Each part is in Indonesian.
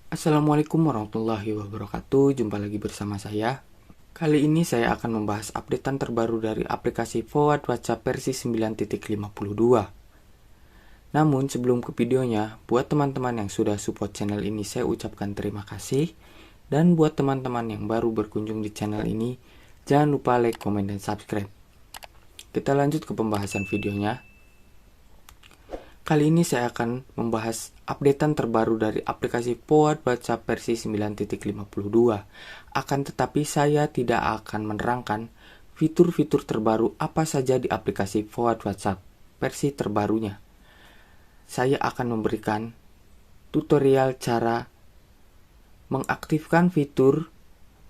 Assalamualaikum warahmatullahi wabarakatuh. Jumpa lagi bersama saya. Kali ini saya akan membahas updatean terbaru dari aplikasi Forward WhatsApp versi 9.52. Namun sebelum ke videonya, buat teman-teman yang sudah support channel ini saya ucapkan terima kasih. Dan buat teman-teman yang baru berkunjung di channel ini, jangan lupa like, komen, dan subscribe. Kita lanjut ke pembahasan videonya. Kali ini saya akan membahas updatean terbaru dari aplikasi Forward WhatsApp versi 9.52. Akan tetapi saya tidak akan menerangkan fitur-fitur terbaru apa saja di aplikasi Forward WhatsApp versi terbarunya. Saya akan memberikan tutorial cara mengaktifkan fitur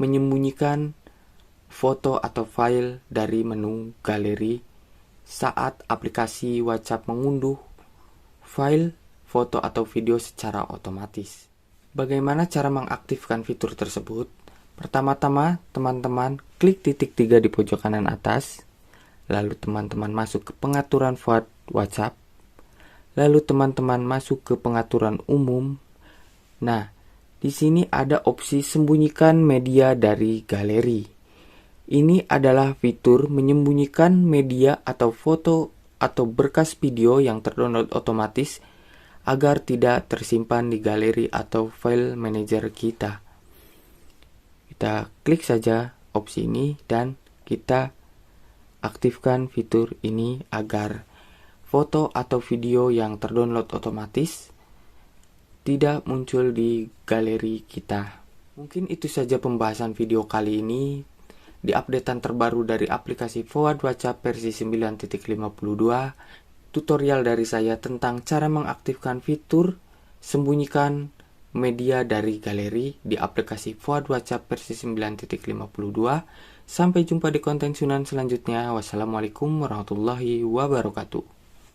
menyembunyikan foto atau file dari menu galeri saat aplikasi WhatsApp mengunduh file, foto, atau video secara otomatis. Bagaimana cara mengaktifkan fitur tersebut? Pertama-tama, teman-teman klik titik 3 di pojok kanan atas, lalu teman-teman masuk ke pengaturan Forward WhatsApp, lalu teman-teman masuk ke pengaturan umum. Nah, di sini ada opsi sembunyikan media dari galeri. Ini adalah fitur menyembunyikan media atau foto atau berkas video yang terdownload otomatis agar tidak tersimpan di galeri atau file manager kita. Kita klik saja opsi ini dan kita aktifkan fitur ini agar foto atau video yang terdownload otomatis tidak muncul di galeri kita. Mungkin itu saja pembahasan video kali ini. Di updatean terbaru dari aplikasi Forward WhatsApp versi 9.52, tutorial dari saya tentang cara mengaktifkan fitur sembunyikan media dari galeri di aplikasi Forward WhatsApp versi 9.52. Sampai jumpa di konten Sunan selanjutnya. Wassalamualaikum warahmatullahi wabarakatuh.